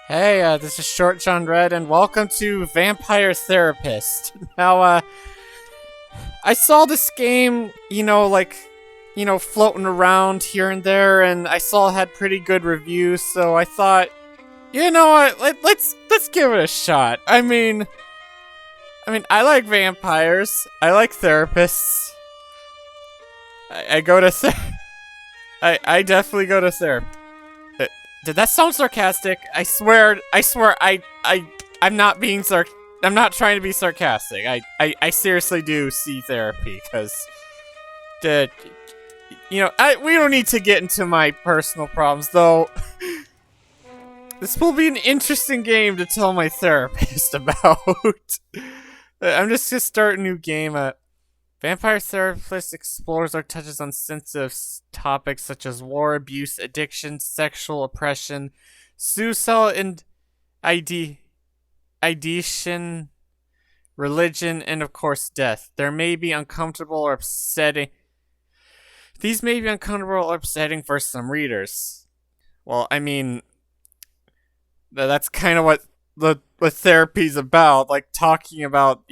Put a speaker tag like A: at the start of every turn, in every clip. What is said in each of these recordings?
A: Hey, this is Short John Red, and welcome to Vampire Therapist. Now, I saw this game, floating around here and there, and I saw it had pretty good reviews, so I thought, you know what, let's give it a shot. I like vampires. I like therapists. I go to I definitely go to therapy. Did that sound sarcastic? I swear, I'm not being I'm not trying to be sarcastic. I seriously do see therapy, because, we don't need to get into my personal problems, though. This will be an interesting game to tell my therapist about. I'm just gonna start a new game. Vampire Therapist explores or touches on sensitive topics such as war, abuse, addiction, sexual oppression, suicide, and ideation, religion, and of course death. There may be uncomfortable or upsetting. These may be uncomfortable or upsetting for some readers. Well, that's kind of what therapy's about, like talking about,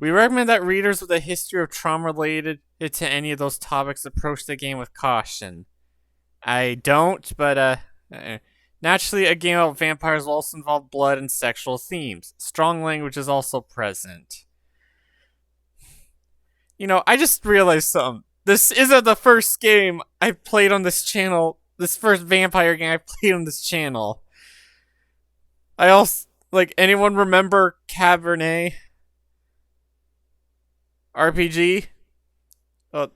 A: We recommend that readers with a history of trauma related to any of those topics approach the game with caution. I don't, but naturally, a game about vampires will also involve blood and sexual themes. Strong language is also present. I just realized something. This isn't the first game I've played on this channel. This first vampire game I played on this channel. Anyone remember Cabernet RPG? RPG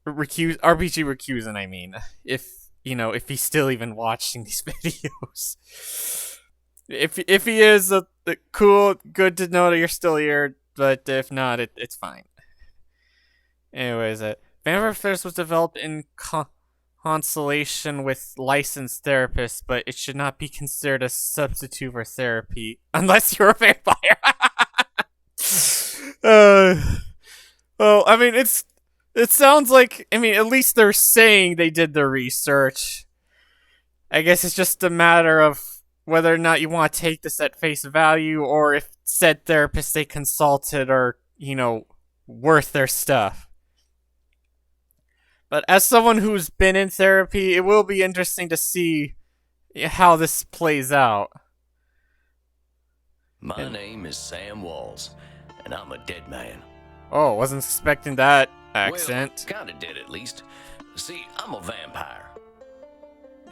A: Recusant, if he's still even watching these videos. If he is, cool, good to know that you're still here, but if not, it's fine. Anyways, Vampire First was developed in consultation with licensed therapists, but it should not be considered a substitute for therapy unless you're a vampire. It sounds like, at least they're saying they did the research. I guess it's just a matter of whether or not you want to take this at face value, or if said therapists they consulted are, worth their stuff. But as someone who's been in therapy, it will be interesting to see how this plays out.
B: My name is Sam Walls, and I'm a dead man.
A: Oh, wasn't expecting that accent.
B: Well, kinda dead at least. See, I'm a vampire.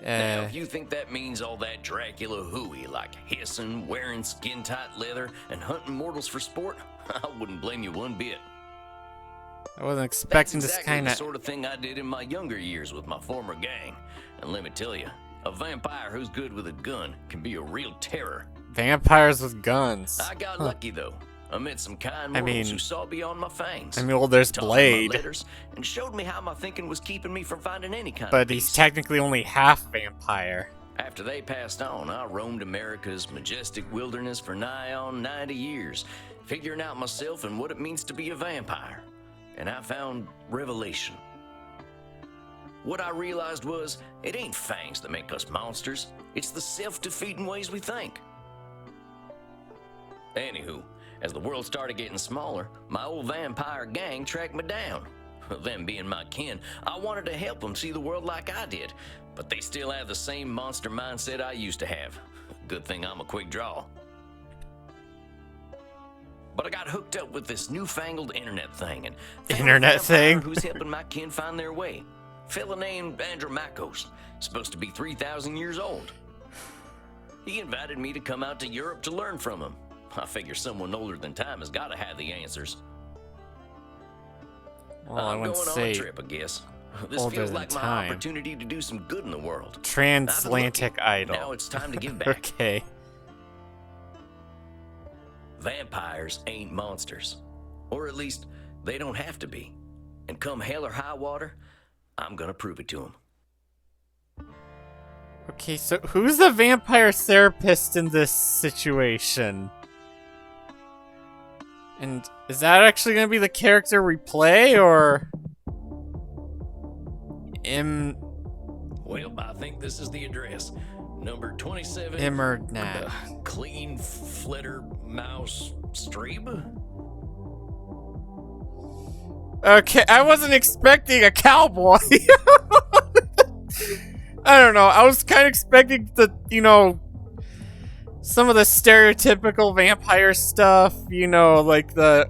B: Now, if you think that means all that Dracula hooey, like hissing, wearing skin-tight leather, and hunting mortals for sport, I wouldn't blame you one bit.
A: I wasn't expecting
B: That's
A: this
B: exactly
A: kind of...
B: the sort of thing I did in my younger years with my former gang. And let me tell you, a vampire who's good with a gun can be a real terror.
A: Vampires with guns.
B: I got lucky, though. I met some kind mortals who saw beyond my fangs.
A: There's Blade.
B: And showed me how my thinking was keeping me from finding any kind of
A: But
B: peace.
A: he's technically only half vampire.
B: After they passed on, I roamed America's majestic wilderness for nigh on 90 years, figuring out myself and what it means to be a vampire. And I found revelation. What I realized was, it ain't fangs that make us monsters. It's the self-defeating ways we think. Anywho, as the world started getting smaller, my old vampire gang tracked me down. Them being my kin, I wanted to help them see the world like I did, but they still have the same monster mindset I used to have. Good thing I'm a quick draw. But I got hooked up with this newfangled internet thing, and
A: internet thing
B: who's helping my kin find their way. Fella named Andromachos, supposed to be 3,000 years old. He invited me to come out to Europe to learn from him. I figure someone older than time has got to have the answers.
A: Well, I
B: I'm
A: wouldn't
B: going on
A: say
B: a trip, I guess. This
A: older
B: feels
A: than
B: like my
A: time.
B: opportunity to do some good in the world.
A: Transatlantic Idol.
B: Now it's time to give back.
A: Okay.
B: Vampires ain't monsters. Or at least, they don't have to be. And come hell or high water, I'm gonna prove it to them.
A: Okay, so who's the vampire therapist in this situation? And is that actually going to be the character we play, or...
B: Well, I think this is the address. Number 27.
A: Immernat.
B: Clean Flitter Mouse Strebe?
A: Okay, I wasn't expecting a cowboy. I don't know. I was kind of expecting the, some of the stereotypical vampire stuff, like the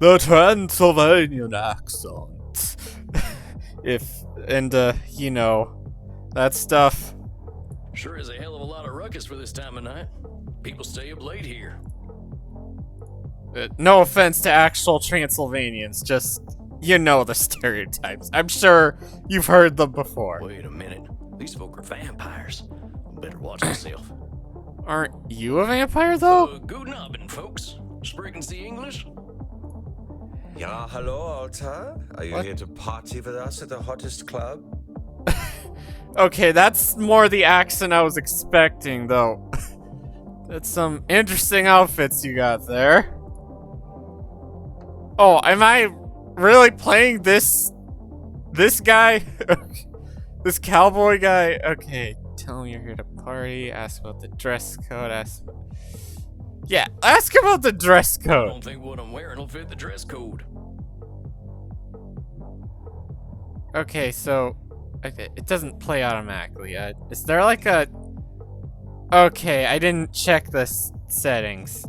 A: Transylvanian accent. That stuff.
B: Sure is a hell of a lot of ruckus for this time of night. People stay up late here.
A: No offense to actual Transylvanians, just, the stereotypes. I'm sure you've heard them before.
B: Wait a minute. These folk are vampires. Better watch myself.
A: Aren't you a vampire, though?
B: Guten Abend, folks. Sprechen Sie English?
C: Ja, hello, Alta. Are you here to party with us at the hottest club?
A: Okay, that's more the accent I was expecting, though. That's some interesting outfits you got there. Oh, am I really playing this guy? This cowboy guy? Okay, tell me you're here to party, ask about the dress code, ask about the dress
B: I
A: code.
B: don't think what I'm wearing will fit the dress code.
A: Okay, so it doesn't play automatically. Is there like a... Okay, I didn't check the settings.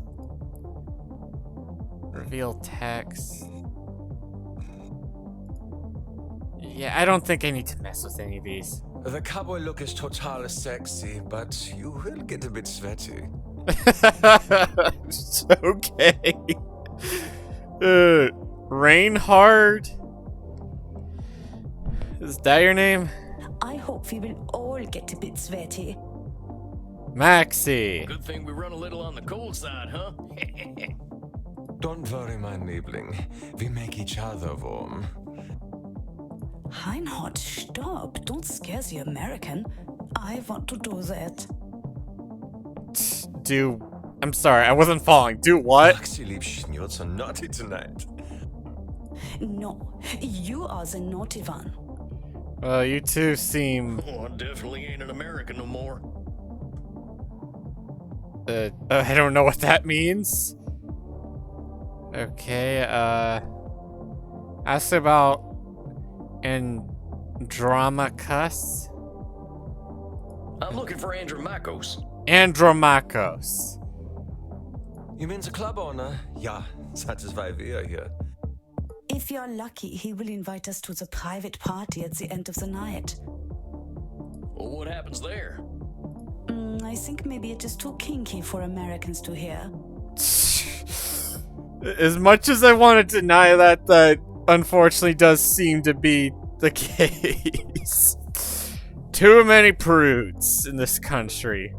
A: Reveal text. Yeah, I don't think I need to mess with any of these.
C: The cowboy look is totally sexy, but you will get a bit sweaty.
A: Okay. Reinhard? Is that your name?
D: I hope we will all get a bit sweaty.
A: Maxie.
B: Good thing we run a little on the cold side, huh?
C: Don't worry, my Liebling. We make each other warm.
D: Reinhard, stop. Don't scare the American. I want to do that.
A: I'm sorry, I wasn't following. Do what?
C: Maxi, Liebchen, you're so naughty tonight.
D: No, you are the naughty one.
A: Well, you two seem...
B: Oh, I definitely ain't an American no more.
A: I don't know what that means. Okay, ask about Andromachus?
B: I'm looking for Andromachus.
A: Andromachus.
C: You mean the club owner? Ja, that is why we are here.
D: If you're lucky, he will invite us to the private party at the end of the night.
B: Well, what happens there?
D: I think maybe it is too kinky for Americans to hear.
A: As much as I want to deny that unfortunately does seem to be the case. Too many prudes in this country.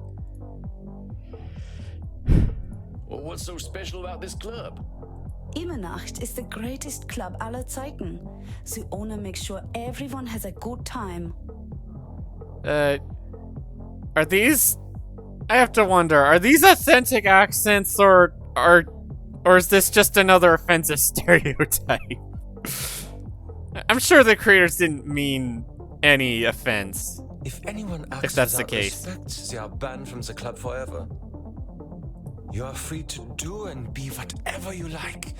B: Well, what's so special about this club?
D: Immernacht is the greatest club aller Zeiten. The owner makes sure everyone has a good time.
A: Are these... I have to wonder, are these authentic accents or is this just another offensive stereotype? I'm sure the creators didn't mean any offense.
C: If anyone acts
A: If that's the
C: without
A: case.
C: respect, they are banned from the club forever. You are free to do and be whatever you like,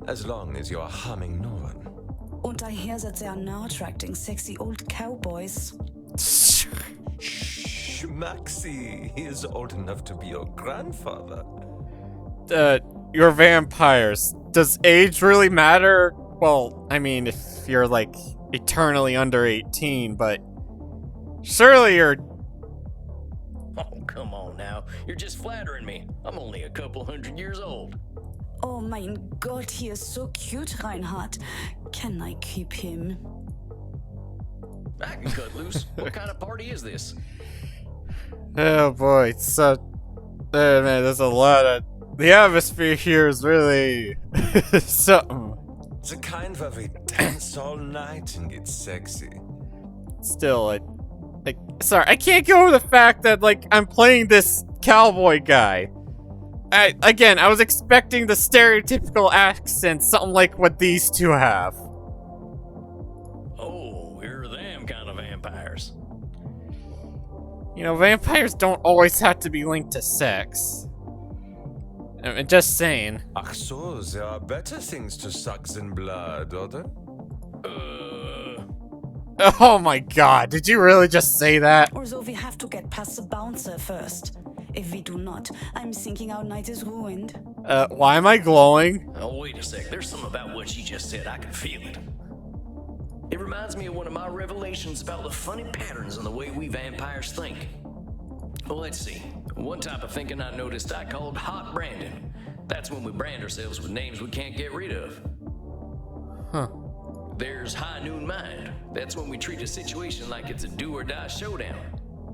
C: as long as you are harming no one.
D: Und I hear that they are now attracting sexy old cowboys.
C: Shh, Maxie, he is old enough to be your grandfather.
A: You're vampires. Does age really matter? Well, I mean, if you're like eternally under 18, but surely you're...
B: Oh, come on now. You're just flattering me. I'm only a couple 100 years old.
D: Oh mein Gott, he is so cute, Reinhard. Can I keep him?
B: I can cut loose. What kind of party is this?
A: Oh boy, man, there's a lot of... The atmosphere here is really... something.
C: The kind where we dance all night and get sexy.
A: Still, sorry, I can't go over the fact that, I'm playing this cowboy guy. I was expecting the stereotypical accent, something like what these two have.
B: Oh, here are them kind of vampires.
A: You know, vampires don't always have to be linked to sex. I'm just saying.
C: Ach so, there are better things to suck than blood, are there?
A: Oh my god, did you really just say that?
D: Although we have to get past the bouncer first. If we do not, I'm thinking our night is ruined.
A: Why am I glowing?
B: Oh, wait a sec. There's something about what she just said. I can feel it. It reminds me of one of my revelations about the funny patterns in the way we vampires think. Well, let's see. One type of thinking I noticed I called hot branding. That's when we brand ourselves with names we can't get rid of.
A: Huh.
B: There's high noon mind. That's when we treat a situation like it's a do or die showdown.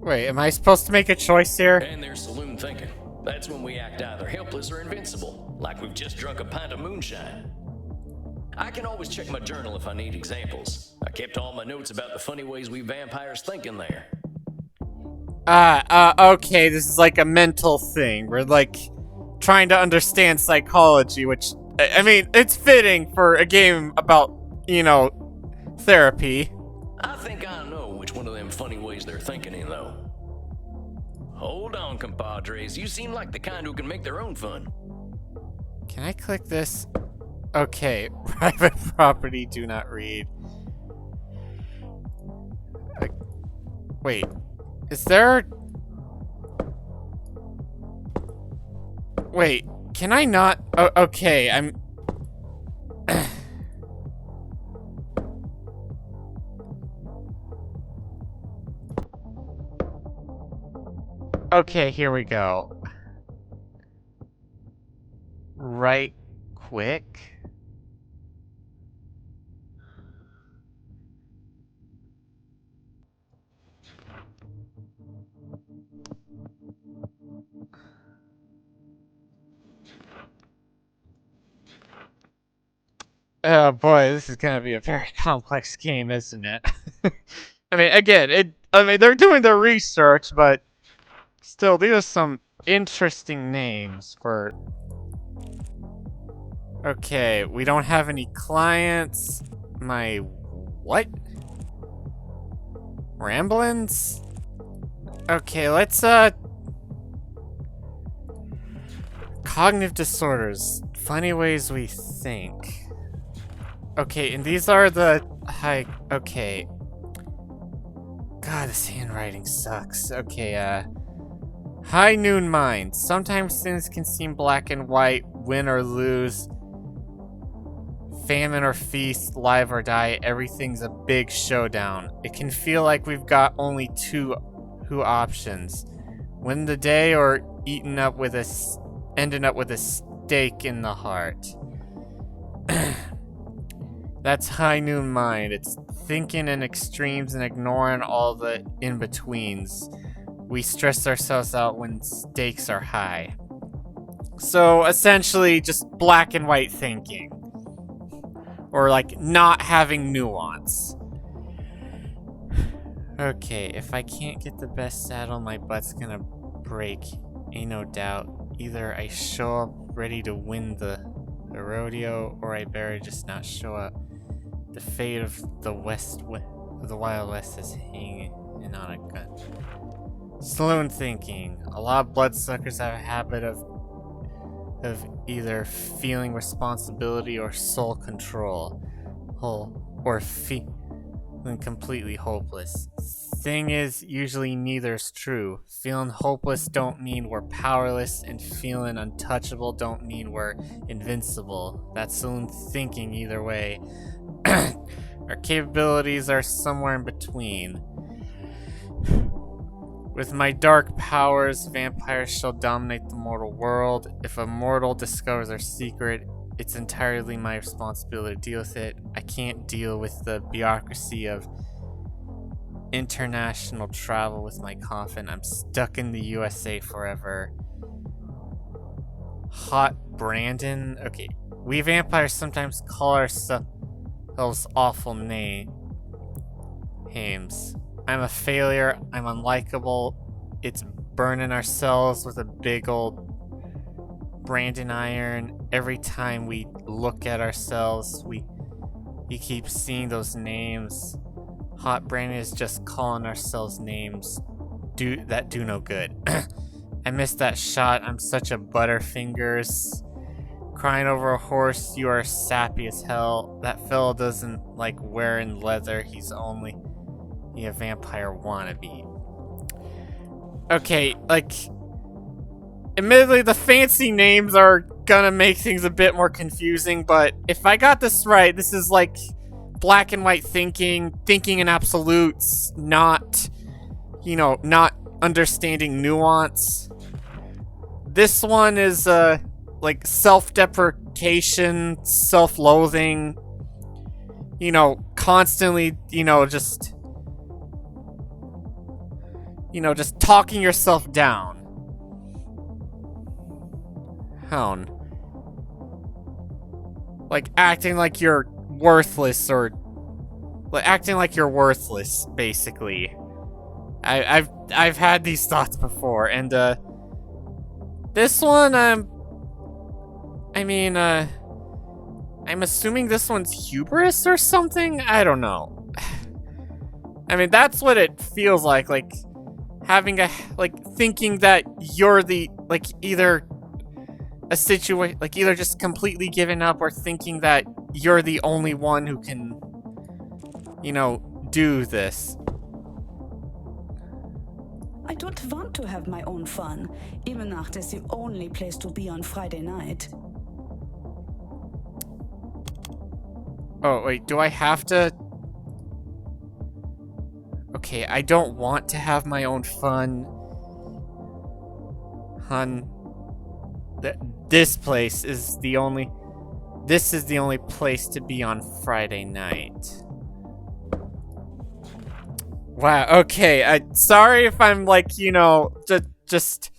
A: Wait, am I supposed to make a choice here?
B: And there's saloon thinking. That's when we act either helpless or invincible, like we've just drunk a pint of moonshine. I can always check my journal if I need examples. I kept all my notes about the funny ways we vampires think in there.
A: Okay, this is like a mental thing. We're like trying to understand psychology, which, I mean, it's fitting for a game about, you know, therapy.
B: I think I know which one of them funny ways they're thinking in, though. Hold on, compadres. You seem like the kind who can make their own fun.
A: Can I click this? Okay, private property, do not read. Wait, is there... Wait, can I not... Oh, okay, I'm... Okay, here we go. Right quick. Oh boy, this is gonna be a very complex game, isn't it? I mean, again, they're doing their research, but still, these are some interesting names for... Okay, we don't have any clients. My... what? Ramblins? Okay, let's, cognitive disorders. Funny ways we think. Okay, and these are the high... Okay. God, this handwriting sucks. Okay, high noon mind. Sometimes things can seem black and white, win or lose. Famine or feast, live or die, everything's a big showdown. It can feel like we've got only two options. Win the day or ending up with a stake in the heart. That's high noon mind. It's thinking in extremes and ignoring all the in-betweens. We stress ourselves out when stakes are high. So essentially just black and white thinking. Or like not having nuance. Okay, if I can't get the best saddle, my butt's gonna break. Ain't no doubt. Either I show up ready to win the rodeo, or I better just not show up. The fate of the Wild West is hanging on a gun. Saloon thinking. A lot of bloodsuckers have a habit of either feeling responsibility or soul control, or feeling completely hopeless. Thing is, usually neither's true. Feeling hopeless don't mean we're powerless, and feeling untouchable don't mean we're invincible. That's saloon thinking either way. Our capabilities are somewhere in between. With my dark powers, vampires shall dominate the mortal world. If a mortal discovers our secret, it's entirely my responsibility to deal with it. I can't deal with the bureaucracy of international travel with my coffin. I'm stuck in the USA forever. Hot Brandon? Okay. We vampires sometimes call ourselves awful names. I'm a failure. I'm unlikable. It's burning ourselves with a big old branding iron. Every time we look at ourselves, you keep seeing those names. Hot Brandon is just calling ourselves names do no good. I missed that shot. I'm such a butterfingers. Crying over a horse, you are sappy as hell. That fellow doesn't like wearing leather. He's only a vampire wannabe. Okay, like, admittedly, the fancy names are gonna make things a bit more confusing, but if I got this right, this is like black and white thinking in absolutes, not, you know, not understanding nuance. This one is, like, self-deprecation, self-loathing, you know, constantly, you know, just talking yourself down. Hound. Like, acting like you're worthless, or like acting like you're worthless, basically. I've had these thoughts before, and this one, I'm assuming this one's hubris or something? I don't know. I mean, that's what it feels like having thinking that you're the, like, either a situation, like, either just completely giving up or thinking that you're the only one who can, you know, do this.
D: I don't want to have my own fun. Ebenacht is the only place to be on Friday night.
A: Oh, wait, do I have to? Okay, I don't want to have my own fun. Hun. This is the only place to be on Friday night. Wow, okay, sorry if I'm like, you know, this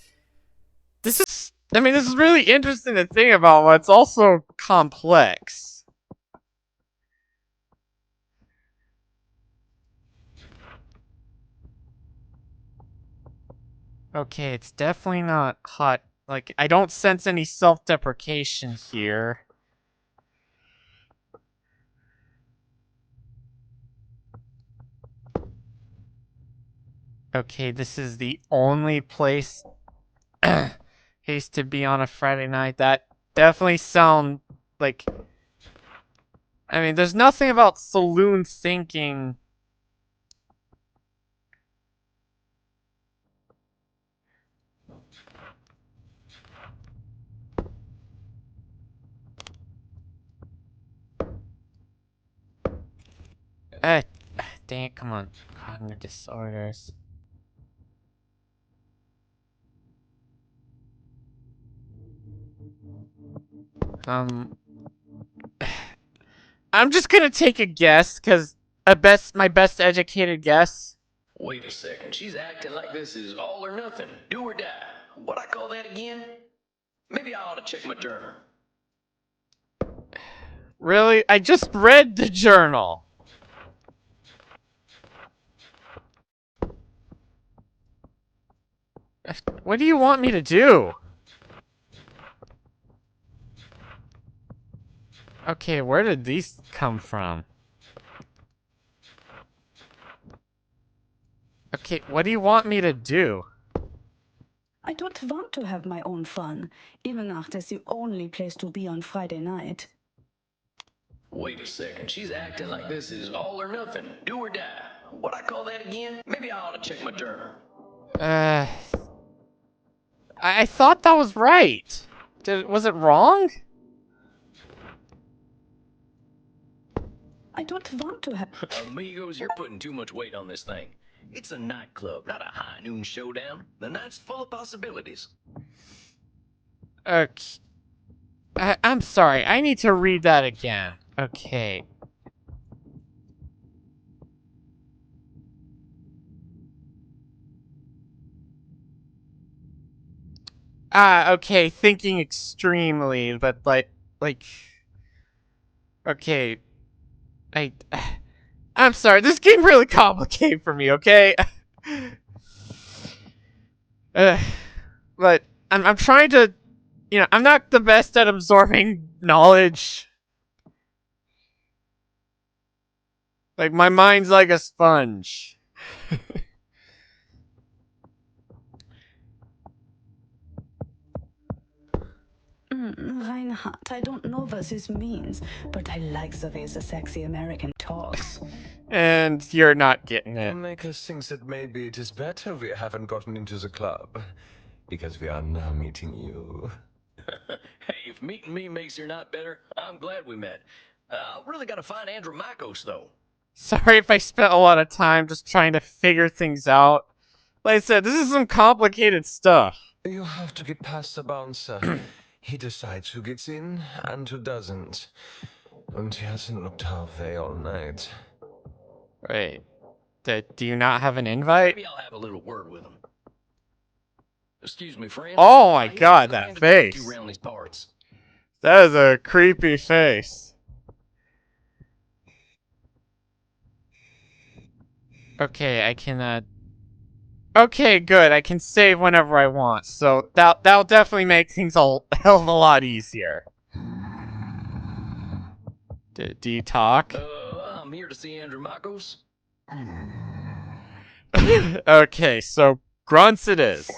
A: is really interesting to think about, but it's also complex. Okay, it's definitely not hot. Like, I don't sense any self-deprecation here. Okay, this is the only place case to be on a Friday night. That definitely sound like... I mean, there's nothing about saloon thinking... Dang it, come on. Cognitive disorders. I'm just gonna take a guess, cause my best educated guess.
B: Wait a second, she's acting like this is all or nothing, do or die. What I call that again? Maybe I ought to check my journal.
A: Really? I just read the journal. What do you want me to do? Okay, where did these come from? Okay, what do you want me to do?
D: I don't want to have my own fun. Ebenacht is the only place to be on Friday night.
B: Wait a second, she's acting like this is all or nothing, do or die. What I call that again? Maybe I ought to check my journal.
A: I thought that was right. Was it wrong?
D: I don't want to have...
B: Amigos, you're putting too much weight on this thing. It's a nightclub, not a high noon showdown. The night's full of possibilities.
A: Okay. I'm sorry, I need to read that again. Okay. Okay, thinking extremely, but like... Okay. I'm sorry, this game really complicated for me, okay? But I'm trying to, you know, I'm not the best at absorbing knowledge. Like, my mind's like a sponge.
D: hot. I don't know what this means, but I like the way the sexy American talks.
A: And you're not getting it.
C: Makers thinks that maybe it is better we haven't gotten into the club, because we are now meeting you.
B: Hey, if meeting me makes your night better, I'm glad we met. Really gotta find Andromachos, though.
A: Sorry if I spent a lot of time just trying to figure things out. Like I said, this is some complicated stuff.
C: You have to get past the bouncer. He decides who gets in and who doesn't. And he hasn't looked our way all night.
A: Wait, do you not have an invite?
B: Maybe I'll have a little word with him. Excuse me, friend.
A: Oh my
B: I hear
A: god,
B: you're
A: that
B: planning to take
A: face.
B: you around these parts.
A: That is a creepy face. Okay, I can, okay, good. I can save whenever I want, so that'll definitely make things a hell of a lot easier. Do you talk?
B: I'm here to see Andromachos.
A: Okay, so grunts it is.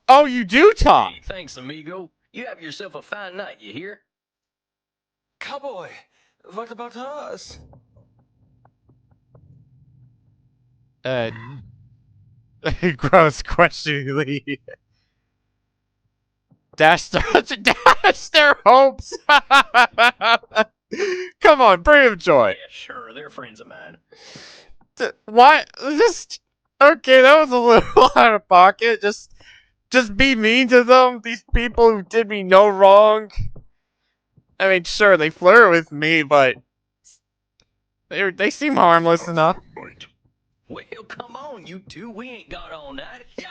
A: Oh, you do talk!
B: Hey, thanks, amigo. You have yourself a fine night, you hear?
C: Cowboy, what about us?
A: Gross questioningly. Dash their hopes! Come on, bring him joy.
B: Yeah, sure, they're friends of mine.
A: Why? Just... Okay, that was a little out of pocket. Just be mean to them? These people who did me no wrong? I mean, sure, they flirt with me, but... They seem harmless enough.
B: Well, come on, you two. We ain't got all night. Yeah.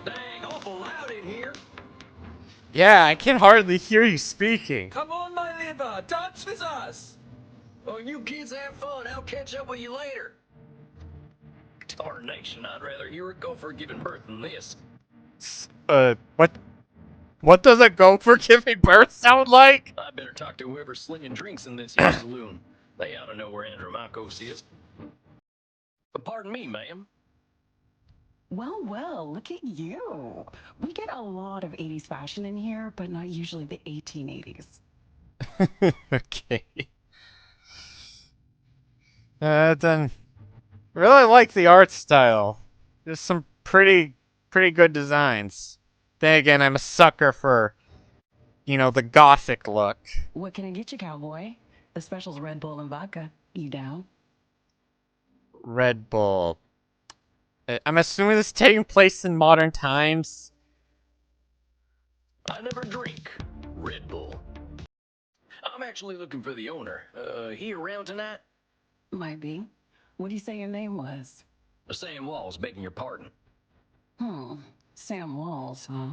B: Dang, awful loud in here.
A: Yeah, I can hardly hear you speaking.
C: Come on, my neighbor, dance with us!
B: Oh, you kids have fun. I'll catch up with you later. Tarnation, I'd rather hear a gopher giving birth than this.
A: What does a gopher giving birth sound like?
B: I better talk to whoever's slinging drinks in this here saloon. They ought to know where Andromachos is. But pardon me, ma'am.
E: Well, well, look at you. We get a lot of 80s fashion in here, but not usually the 1880s.
A: Okay. Then really like the art style. There's some pretty good designs. Then again, I'm a sucker for, the gothic look.
E: What can I get you, cowboy? The special's Red Bull and vodka. You down?
A: Red Bull. I'm assuming this is taking place in modern times.
B: I never drink Red Bull. I'm actually looking for the owner. He around tonight?
E: Might be. What do you say your name was?
B: Sam Walls, begging your pardon.
E: Sam Walls, huh?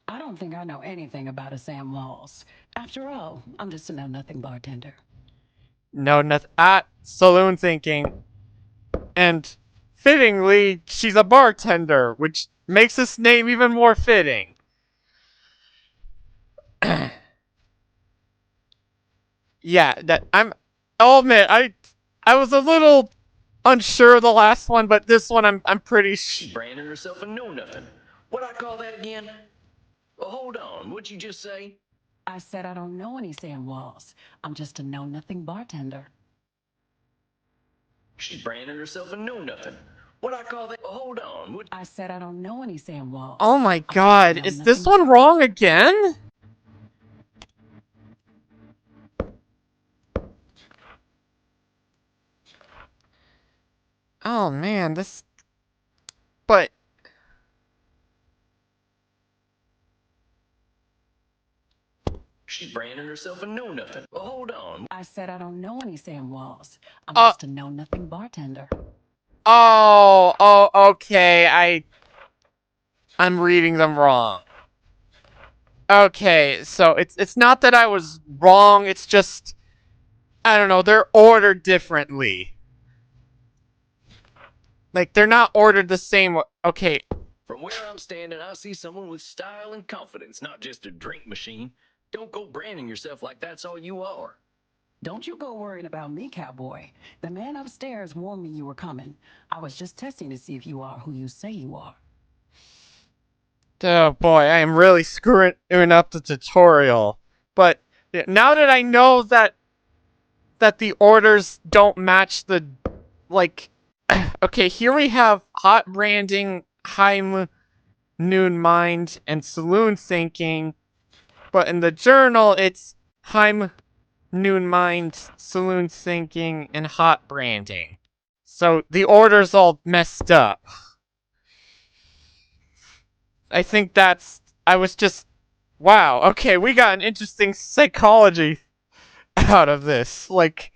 E: I don't think I know anything about a Sam Walls. After all, I'm just a know-nothing bartender.
A: No, nothing. Saloon thinking. And fittingly, she's a bartender, which makes this name even more fitting. Yeah, I'll admit, I was a little unsure of the last one, but this one I'm pretty
B: She's branding herself a know-nothing. What'd I call that again? Well, hold on, what'd you just say?
E: I said I don't know any Sam Walls. I'm just a know-nothing bartender.
B: She's branding herself a know-nothing. What'd I call that? Well, hold on, what?
E: I said I don't know any Sam Walls.
A: Oh my
E: I'm just a
A: god, is this
E: know-nothing
A: one wrong again? Oh man, but
B: She's branding herself a know-nothing. Well, hold on.
E: I said I don't know any Sam Walls. I'm
A: Uh,
E: just a know-nothing bartender.
A: okay, I'm reading them wrong. Okay, so it's not that I was wrong, it's just I don't know, they're ordered differently. Like they're not ordered the same. Okay,
B: From where I'm standing, I see someone with style and confidence, not just a drink machine. Don't go branding yourself like that's all you are.
E: Don't you go worrying about me, cowboy. The man upstairs warned me you were coming. I was just testing to see if you are who you say you are.
A: Oh boy, I am really screwing up the tutorial. But now that I know that the orders don't match the, like, okay, here we have hot branding, high noon mind, and saloon thinking, but in the journal it's high noon mind, saloon thinking, and hot branding. So the order's all messed up. I think I was just, wow, okay, we got an interesting psychology out of this. Like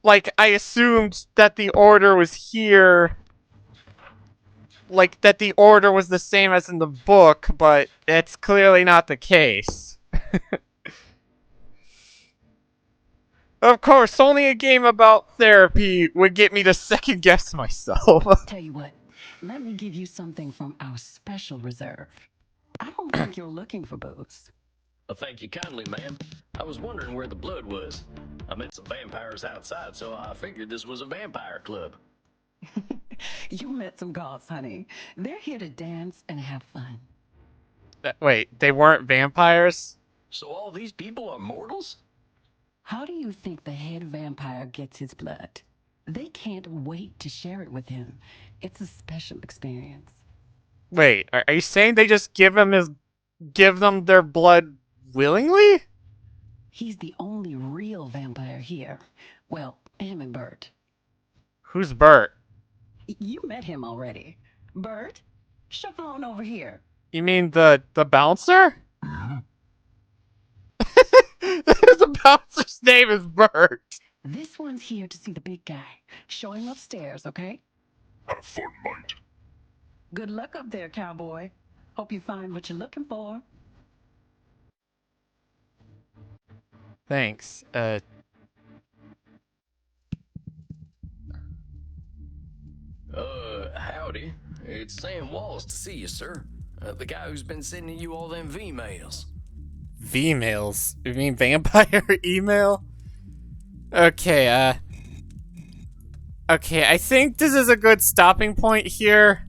A: I assumed that the order was here, like that the order was the same as in the book, but it's clearly not the case. Of course, only a game about therapy would get me to second guess myself.
E: Tell you what, let me give you something from our special reserve. I don't think you're looking for booze.
B: Thank you kindly, ma'am. I was wondering where the blood was. I met some vampires outside, so I figured this was a vampire club.
E: You met some goths, honey. They're here to dance and have fun.
A: Wait, they weren't vampires?
B: So all these people are mortals?
E: How do you think the head vampire gets his blood? They can't wait to share it with him. It's a special experience.
A: Wait, are you saying they just give them their blood willingly?
E: He's the only real vampire here. Well, him and Bert.
A: Who's Bert?
E: You met him already. Bert, shuffle on over here.
A: You mean the bouncer? The bouncer's name is Bert.
E: This one's here to see the big guy. Show him upstairs, okay?
F: Have fun, mate.
E: Good luck up there, cowboy. Hope you find what you're looking for.
A: Thanks.
B: Howdy. It's Sam Walls to see you, sir. The guy who's been sending you all them V-mails.
A: V-mails? You mean vampire email? Okay, okay, I think this is a good stopping point here.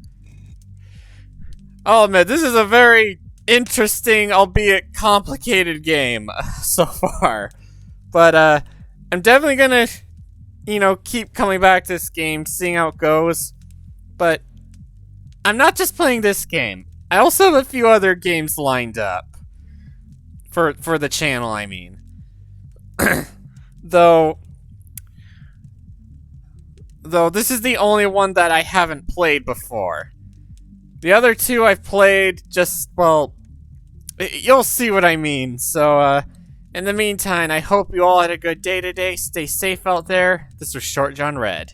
A: I'll admit, this is a very interesting, albeit complicated game so far. But, I'm definitely gonna, keep coming back to this game, seeing how it goes. But, I'm not just playing this game. I also have a few other games lined up. For the channel, I mean. Though this is the only one that I haven't played before. The other two I've played, just, well, you'll see what I mean. So, in the meantime, I hope you all had a good day today. Stay safe out there. This was Short John Red.